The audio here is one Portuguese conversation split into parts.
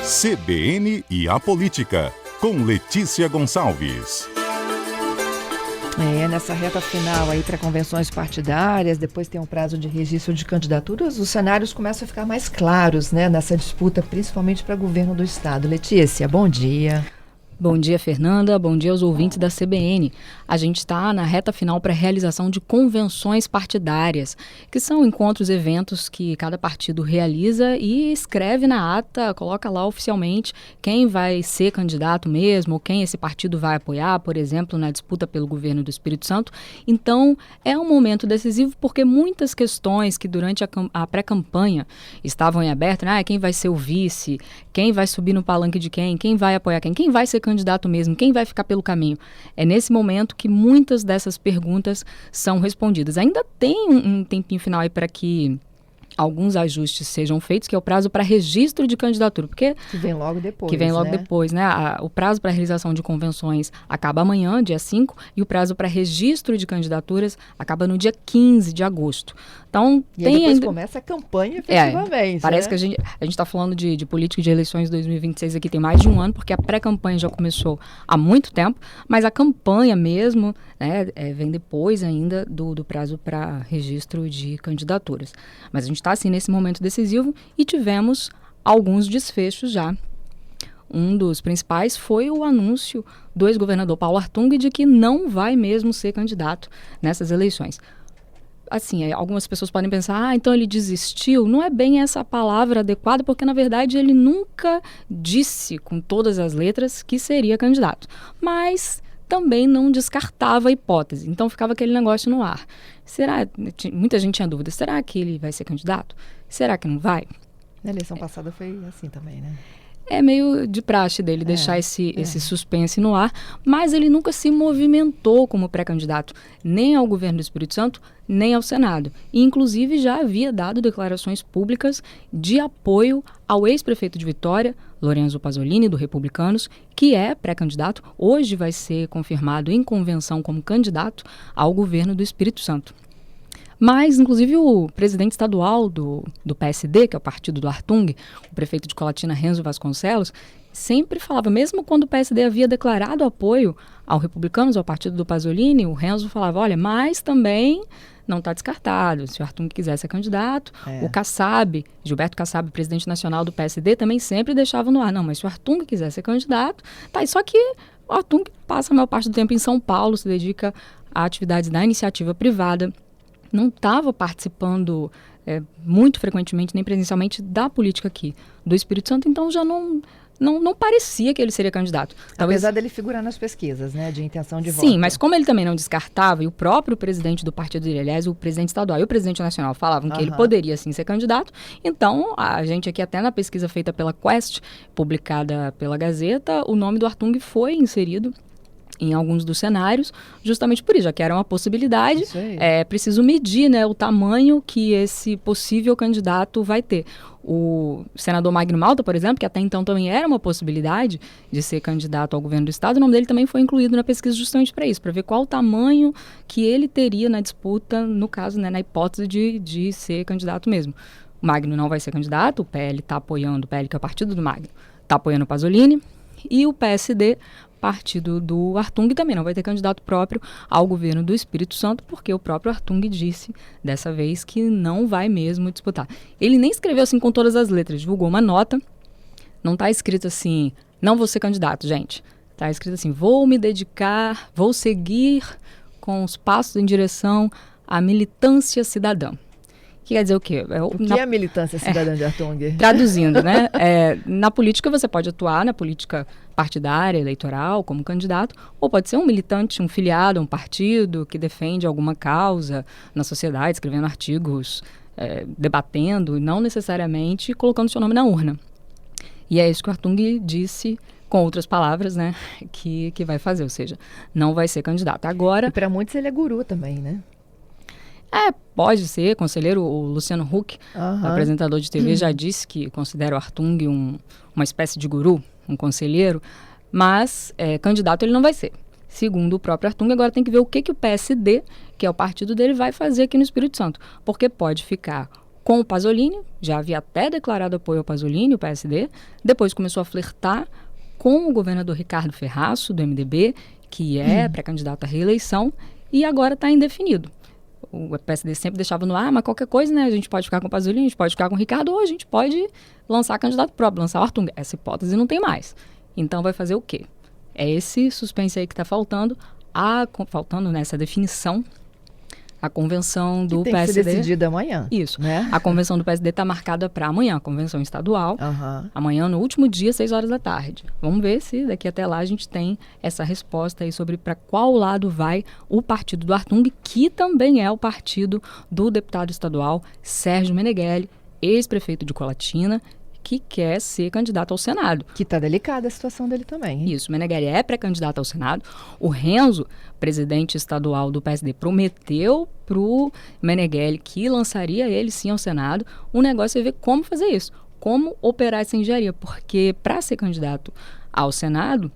CBN e a Política, com Letícia Gonçalves. Nessa reta final aí para convenções partidárias, depois tem um prazo de registro de candidaturas, os cenários começam a ficar mais claros, né, nessa disputa, principalmente para governo do estado. Letícia, bom dia. Bom dia, Fernanda. Bom dia aos ouvintes da CBN. A gente está na reta final para a realização de convenções partidárias, que são encontros, eventos que cada partido realiza e escreve na ata, coloca lá oficialmente quem vai ser candidato mesmo, ou quem esse partido vai apoiar, por exemplo, na disputa pelo governo do Espírito Santo. Então, é um momento decisivo porque muitas questões que durante a pré-campanha estavam em aberto, né? Quem vai ser o vice, quem vai subir no palanque de quem vai apoiar quem vai ser candidato mesmo, quem vai ficar pelo caminho. É nesse momento que muitas dessas perguntas são respondidas. Ainda tem um tempinho final aí para que alguns ajustes sejam feitos, que é o prazo para registro de candidatura, porque que vem logo depois, depois, né? O prazo para realização de convenções acaba amanhã, dia 5, e o prazo para registro de candidaturas acaba no dia 15 de agosto. Então, e aí depois começa a campanha efetivamente. Parece que a gente está falando de política de eleições 2026 aqui tem mais de um ano, porque a pré-campanha já começou há muito tempo, mas a campanha mesmo, né, vem depois ainda do prazo para registro de candidaturas. Mas a gente está assim nesse momento decisivo e tivemos alguns desfechos já. Um dos principais foi o anúncio do ex-governador Paulo Artung de que não vai mesmo ser candidato nessas eleições. Assim, algumas pessoas podem pensar, então ele desistiu. Não é bem essa palavra adequada, porque na verdade ele nunca disse com todas as letras que seria candidato. Mas também não descartava a hipótese. Então ficava aquele negócio no ar. Muita gente tinha dúvida, será que ele vai ser candidato? Será que não vai? Na eleição passada foi assim também, né? É meio de praxe dele deixar esse suspense no ar, mas ele nunca se movimentou como pré-candidato, nem ao governo do Espírito Santo, nem ao Senado. E, inclusive, já havia dado declarações públicas de apoio ao ex-prefeito de Vitória, Lorenzo Pasolini, do Republicanos, que é pré-candidato, hoje vai ser confirmado em convenção como candidato ao governo do Espírito Santo. Mas, inclusive, o presidente estadual do PSD, que é o partido do Artung, o prefeito de Colatina, Renzo Vasconcelos, sempre falava, mesmo quando o PSD havia declarado apoio ao Republicanos, ao partido do Pasolini, o Renzo falava, olha, mas também não está descartado. Se o Artung quiser ser candidato, o Kassab, Gilberto Kassab, presidente nacional do PSD, também sempre deixava no ar. Não, mas se o Artung quiser ser candidato, tá. Só que o Artung passa a maior parte do tempo em São Paulo, se dedica a atividades da iniciativa privada, não estava participando muito frequentemente, nem presencialmente, da política aqui do Espírito Santo, então já não parecia que ele seria candidato. Apesar dele figurar nas pesquisas, né, de intenção de voto. Sim, mas como ele também não descartava, e o próprio presidente do partido dele, aliás, o presidente estadual e o presidente nacional falavam que ele poderia sim ser candidato, então a gente aqui até na pesquisa feita pela Quest, publicada pela Gazeta, o nome do Artung foi inserido em alguns dos cenários, justamente por isso, já que era uma possibilidade, é preciso medir, né, o tamanho que esse possível candidato vai ter. O senador Magno Malta, por exemplo, que até então também era uma possibilidade de ser candidato ao governo do estado, o nome dele também foi incluído na pesquisa justamente para isso, para ver qual o tamanho que ele teria na disputa, no caso, né, na hipótese de ser candidato mesmo. O Magno não vai ser candidato, o PL está apoiando, o PL que é o partido do Magno, está apoiando o Pasolini, e o PSD, partido do Artung, também não vai ter candidato próprio ao governo do Espírito Santo, porque o próprio Artung disse dessa vez que não vai mesmo disputar. Ele nem escreveu assim com todas as letras, divulgou uma nota, não está escrito assim, não vou ser candidato, gente. Está escrito assim, vou me dedicar, vou seguir com os passos em direção à militância cidadã. Que quer dizer o quê? O que é a militância cidadã de Artung? Traduzindo, né? Na política você pode atuar na política partidária, eleitoral, como candidato, ou pode ser um militante, um filiado a um partido que defende alguma causa na sociedade, escrevendo artigos, debatendo, e não necessariamente colocando seu nome na urna. E é isso que o Artung disse, com outras palavras, né? Que vai fazer, ou seja, não vai ser candidato. Agora, e para muitos ele é guru também, né? Pode ser, conselheiro, o Luciano Huck, apresentador de TV, já disse que considera o Artung uma espécie de guru, um conselheiro, mas candidato ele não vai ser. Segundo o próprio Artung, agora tem que ver o que o PSD, que é o partido dele, vai fazer aqui no Espírito Santo, porque pode ficar com o Pasolini, já havia até declarado apoio ao Pasolini, o PSD, depois começou a flertar com o governador Ricardo Ferraço, do MDB, que é pré-candidato à reeleição, e agora está indefinido. O PSD sempre deixava no ar, mas qualquer coisa, né? A gente pode ficar com o Pasolini, a gente pode ficar com o Ricardo, ou a gente pode lançar candidato próprio, lançar o Artung. Essa hipótese não tem mais. Então vai fazer o quê? É esse suspense aí que está faltando, faltando nessa definição. A convenção do que tem PSD... que ser decidida amanhã. Isso. Né? A convenção do PSD está marcada para amanhã, a convenção estadual. Amanhã, no último dia, 6 horas da tarde. Vamos ver se daqui até lá a gente tem essa resposta aí sobre para qual lado vai o partido do Artung, que também é o partido do deputado estadual Sérgio Meneghelli, ex-prefeito de Colatina, que quer ser candidato ao Senado. Que está delicada a situação dele também. Hein? Isso, Meneghelli é pré-candidato ao Senado. O Renzo, presidente estadual do PSD, prometeu para o Meneghelli que lançaria ele sim ao Senado. O negócio é ver como fazer isso, como operar essa engenharia, porque para ser candidato ao Senado,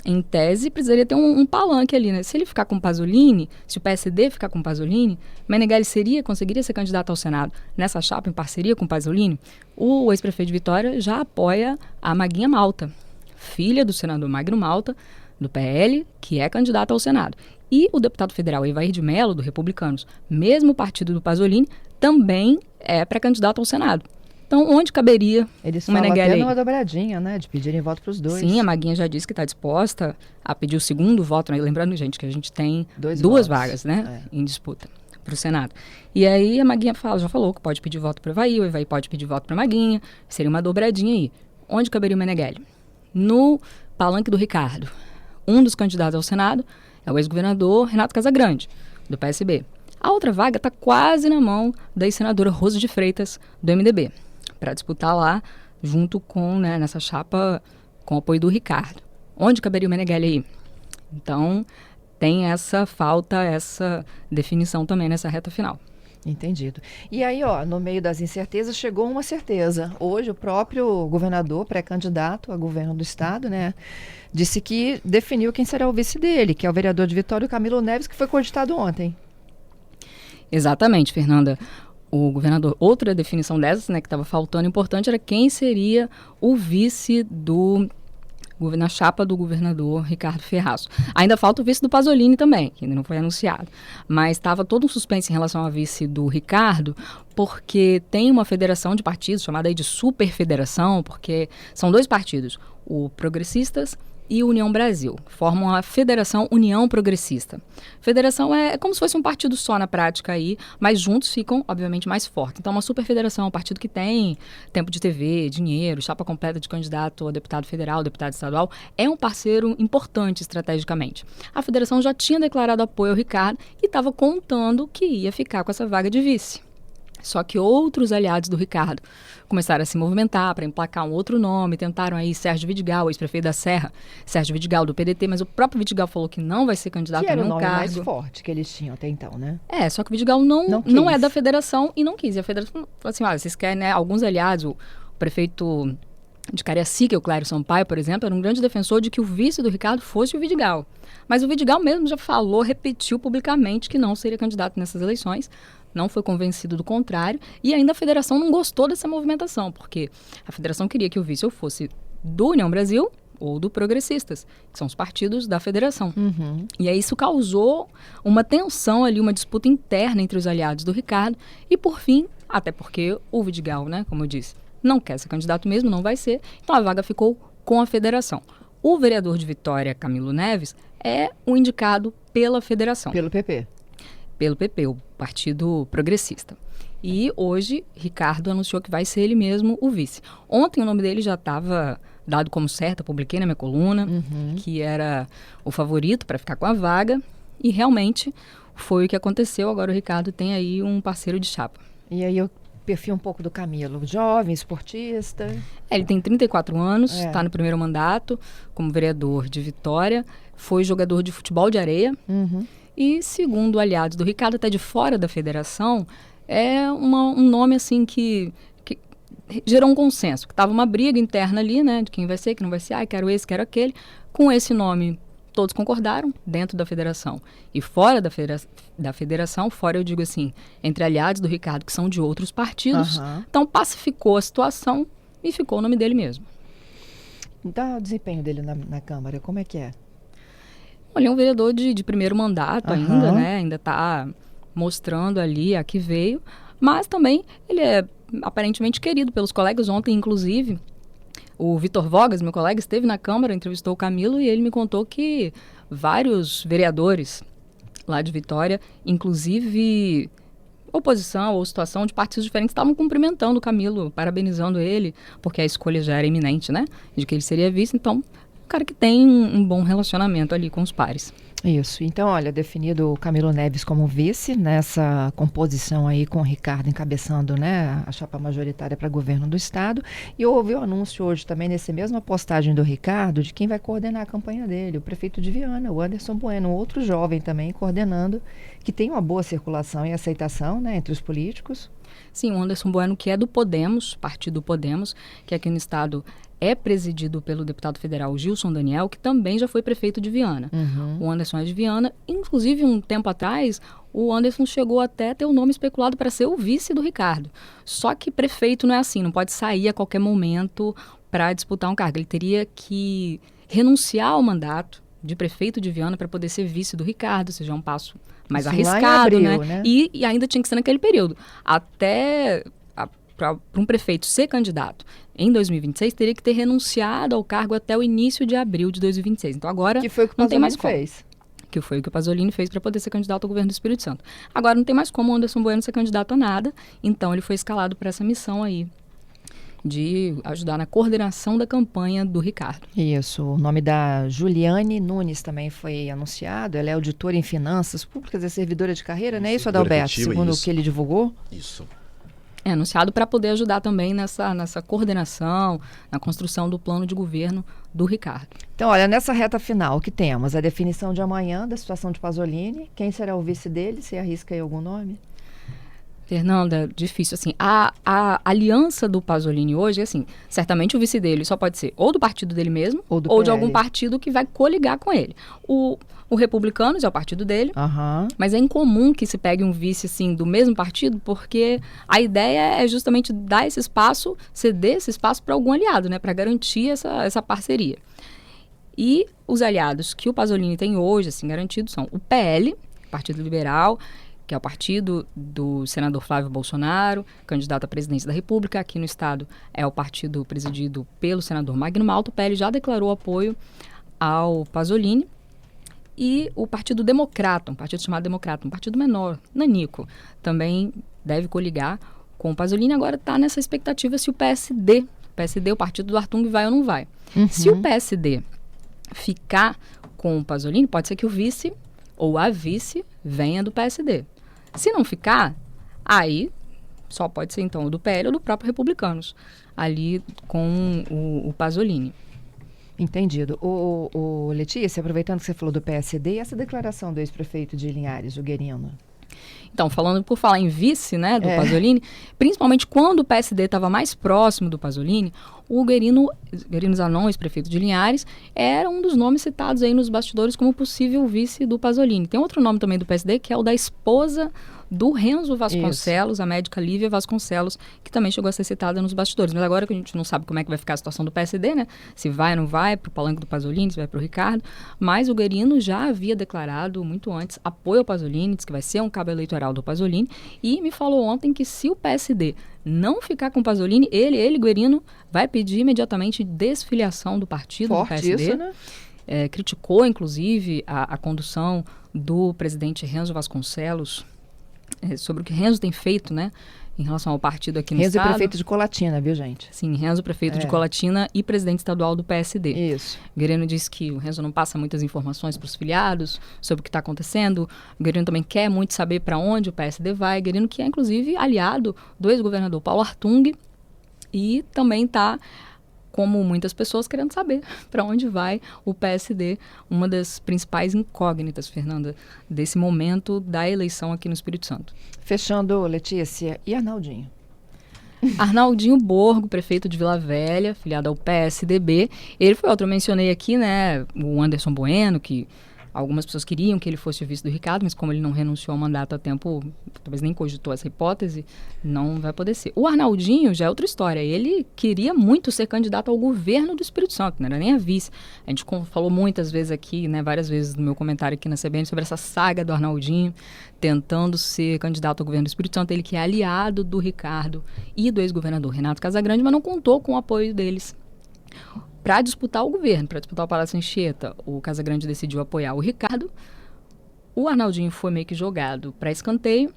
em tese, precisaria ter um palanque ali, né? Se ele ficar com o Pasolini, se o PSD ficar com o Pasolini, Meneghelli conseguiria ser candidato ao Senado nessa chapa em parceria com o Pasolini. O ex-prefeito de Vitória já apoia a Maguinha Malta, filha do senador Magno Malta, do PL, que é candidata ao Senado. E o deputado federal Evair de Mello, do Republicanos, mesmo partido do Pasolini, também é pré-candidato ao Senado. Então, onde caberia Eles o falam Meneghelli? até numa dobradinha, né? De pedirem voto para os dois. Sim, a Maguinha já disse que está disposta a pedir o segundo voto, né? Lembrando, gente, que a gente tem duas votos. vagas, né? Em disputa para o Senado. E aí a Maguinha já falou que pode pedir voto para o Evair pode pedir voto para a Maguinha. Seria uma dobradinha aí. Onde caberia o Meneghelli? No palanque do Ricardo. Um dos candidatos ao Senado é o ex-governador Renato Casagrande, do PSB. A outra vaga está quase na mão da ex-senadora Rose de Freitas, do MDB, para disputar lá, junto com, né, nessa chapa, com o apoio do Ricardo. Onde caberia o Meneghelli aí? Então, tem essa falta, essa definição também nessa reta final. Entendido. E aí, no meio das incertezas, chegou uma certeza. Hoje, o próprio governador, pré-candidato a governo do estado, né, disse que definiu quem será o vice dele, que é o vereador de Vitória, Camilo Neves, que foi cogitado ontem. Exatamente, Fernanda. O governador, outra definição dessas, né, que estava faltando importante, era quem seria o vice na chapa do governador Ricardo Ferraço. Ainda falta o vice do Pasolini também, que ainda não foi anunciado. Mas estava todo um suspense em relação ao vice do Ricardo, porque tem uma federação de partidos, chamada aí de superfederação, porque são 2 partidos, o Progressistas e União Brasil, formam a Federação União Progressista. Federação é como se fosse um partido só na prática aí, mas juntos ficam, obviamente, mais fortes. Então, uma superfederação é um partido que tem tempo de TV, dinheiro, chapa completa de candidato a deputado federal, deputado estadual, é um parceiro importante estrategicamente. A federação já tinha declarado apoio ao Ricardo e estava contando que ia ficar com essa vaga de vice. Só que outros aliados do Ricardo começaram a se movimentar para emplacar um outro nome, tentaram aí Sérgio Vidigal, ex-prefeito da Serra, Sérgio Vidigal do PDT, mas o próprio Vidigal falou que não vai ser candidato a nenhum cargo. Que era o nome mais forte que eles tinham até então, né? Só que o Vidigal não é da federação e não quis. E a federação falou assim, vocês querem, né, alguns aliados, o prefeito de Cariacica, o Clário Sampaio, por exemplo, era um grande defensor de que o vice do Ricardo fosse o Vidigal. Mas o Vidigal mesmo já repetiu publicamente que não seria candidato nessas eleições, não foi convencido do contrário, e ainda a federação não gostou dessa movimentação, porque a federação queria que o vice ou fosse do União Brasil ou do Progressistas, que são os partidos da federação. Uhum. E aí isso causou uma tensão ali, uma disputa interna entre os aliados do Ricardo, e por fim, até porque o Vidigal, né, como eu disse, não quer ser candidato mesmo, não vai ser, então a vaga ficou com a federação. O vereador de Vitória, Camilo Neves, é o indicado pela federação. Pelo PP. Pelo PP, o Partido Progressista. E hoje, Ricardo anunciou que vai ser ele mesmo o vice. Ontem o nome dele já estava dado como certo, eu publiquei na minha coluna, que era o favorito para ficar com a vaga, e realmente foi o que aconteceu. Agora o Ricardo tem aí um parceiro de chapa. E aí eu perfil um pouco do Camilo, jovem, esportista. Ele tem 34 anos, está no primeiro mandato como vereador de Vitória, foi jogador de futebol de areia, e segundo aliados do Ricardo, até de fora da federação, é um nome assim que gerou um consenso, que estava uma briga interna ali, né, de quem vai ser, que não vai ser, quero esse, quero aquele. Com esse nome todos concordaram dentro da federação. E fora da federação, fora eu digo assim, entre aliados do Ricardo, que são de outros partidos, então pacificou a situação e ficou o nome dele mesmo. Então, o desempenho dele na Câmara, como é que é? Ele é um vereador de primeiro mandato ainda, né? Ainda está mostrando ali a que veio, mas também ele é aparentemente querido pelos colegas. Ontem, inclusive, o Vitor Vogas, meu colega, esteve na Câmara, entrevistou o Camilo e ele me contou que vários vereadores lá de Vitória, inclusive oposição ou situação de partidos diferentes, estavam cumprimentando o Camilo, parabenizando ele, porque a escolha já era iminente, né? De que ele seria vice. Então, um cara que tem um bom relacionamento ali com os pares. Isso. Então, olha, definido o Camilo Neves como vice nessa composição aí com o Ricardo encabeçando, né, a chapa majoritária para governo do estado. E houve o anúncio hoje também, nessa mesma postagem do Ricardo, de quem vai coordenar a campanha dele, o prefeito de Viana, o Anderson Bueno, outro jovem também coordenando, que tem uma boa circulação e aceitação, né, entre os políticos. Sim, o Anderson Bueno, que é do Podemos, partido Podemos, que aqui no estado é presidido pelo deputado federal Gilson Daniel, que também já foi prefeito de Viana. O Anderson é de Viana. Inclusive, um tempo atrás, o Anderson chegou até a ter o nome especulado para ser o vice do Ricardo. Só que prefeito não é assim, não pode sair a qualquer momento para disputar um cargo. Ele teria que renunciar ao mandato de prefeito de Viana para poder ser vice do Ricardo, ou seja, é um passo mais arriscado, né? E ainda tinha que ser naquele período. Até para um prefeito ser candidato em 2026, teria que ter renunciado ao cargo até o início de abril de 2026. Então agora que foi o que não tem mais como. Fez. Que foi o que o Pasolini fez para poder ser candidato ao governo do Espírito Santo. Agora não tem mais como o Anderson Bueno ser candidato a nada, então ele foi escalado para essa missão aí de ajudar na coordenação da campanha do Ricardo. Isso, o nome da Juliane Nunes também foi anunciado, ela é auditora em finanças públicas, é servidora de carreira, não é isso, Adalberto? Segundo o que ele divulgou? Isso. É anunciado para poder ajudar também nessa coordenação, na construção do plano de governo do Ricardo. Então, olha, nessa reta final, o que temos? A definição de amanhã da situação de Pasolini, quem será o vice dele? Você arrisca aí algum nome? Fernanda, difícil, assim, a aliança do Pasolini hoje, assim, certamente o vice dele só pode ser ou do partido dele mesmo, ou de algum partido que vai coligar com ele. O Republicanos é o partido dele, mas é incomum que se pegue um vice, assim, do mesmo partido, porque a ideia é justamente dar esse espaço, ceder esse espaço para algum aliado, né, para garantir essa parceria. E os aliados que o Pasolini tem hoje, assim, garantidos são o PL, Partido Liberal, que é o partido do senador Flávio Bolsonaro, candidato à presidência da República. Aqui no estado é o partido presidido pelo senador Magno Malta. O PL já declarou apoio ao Pasolini. E o Partido Democrata, um partido chamado Democrata, um partido menor, nanico, também deve coligar com o Pasolini. Agora está nessa expectativa se o PSD, o partido do Artung, vai ou não vai. Se o PSD ficar com o Pasolini, pode ser que o vice ou a vice venha do PSD. Se não ficar, aí só pode ser então o do PL ou do próprio Republicanos, ali com o Pasolini. Entendido. O Letícia, aproveitando que você falou do PSD, e essa declaração do ex-prefeito de Linhares, o Guerino? Então, por falar em vice, né, do Pasolini, principalmente quando o PSD estava mais próximo do Pasolini, o Guerino Zanon, ex-prefeito de Linhares, era um dos nomes citados aí nos bastidores como possível vice do Pasolini. Tem outro nome também do PSD, que é o da esposa do Renzo Vasconcelos, a médica Lívia Vasconcelos, que também chegou a ser citada nos bastidores. Mas agora que a gente não sabe como é que vai ficar a situação do PSD, né? Se vai ou não vai para o palanque do Pasolini, se vai para o Ricardo. Mas o Guerino já havia declarado muito antes apoio ao Pasolini, disse que vai ser um cabo eleitoral do Pasolini, e me falou ontem que se o PSD não ficar com o Pasolini, ele Guerino, vai pedir imediatamente desfiliação do partido do PSD. Isso, né? Criticou, inclusive, a condução do presidente Renzo Vasconcelos, sobre o que Renzo tem feito, né, em relação ao partido aqui no estado. Renzo é prefeito de Colatina, viu, gente? Sim, Renzo prefeito de Colatina e presidente estadual do PSD. Isso. Guerino diz que o Renzo não passa muitas informações para os filiados sobre o que está acontecendo. O Guerino também quer muito saber para onde o PSD vai. Guerino que é, inclusive, aliado do ex-governador Paulo Artung e também está, como muitas pessoas, querendo saber para onde vai o PSD, uma das principais incógnitas, Fernanda, desse momento da eleição aqui no Espírito Santo. Fechando, Letícia, e Arnaldinho? Arnaldinho Borgo, prefeito de Vila Velha, filiado ao PSDB. Ele foi outro, eu mencionei aqui, né, o Anderson Bueno, que algumas pessoas queriam que ele fosse o vice do Ricardo, mas como ele não renunciou ao mandato a tempo, talvez nem cogitou essa hipótese, não vai poder ser. O Arnaldinho já é outra história. Ele queria muito ser candidato ao governo do Espírito Santo, não era nem a vice. A gente falou muitas vezes aqui, né, várias vezes no meu comentário aqui na CBN, sobre essa saga do Arnaldinho tentando ser candidato ao governo do Espírito Santo. Ele que é aliado do Ricardo e do ex-governador Renato Casagrande, mas não contou com o apoio deles para disputar o governo, para disputar o Palácio Anchieta. O Casagrande decidiu apoiar o Ricardo. O Arnaldinho foi meio que jogado para escanteio.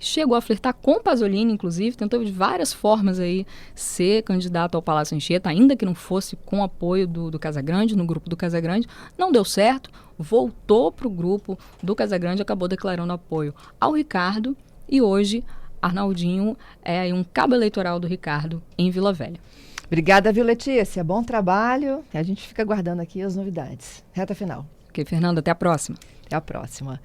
Chegou a flertar com o Pasolini, inclusive, tentou de várias formas aí ser candidato ao Palácio Anchieta, ainda que não fosse com o apoio do Casagrande, no grupo do Casagrande. Não deu certo, voltou para o grupo do Casagrande e acabou declarando apoio ao Ricardo. E hoje, Arnaldinho é aí um cabo eleitoral do Ricardo em Vila Velha. Obrigada, viu, Letícia? Bom trabalho. A gente fica aguardando aqui as novidades. Reta final. Ok, Fernanda, até a próxima. Até a próxima.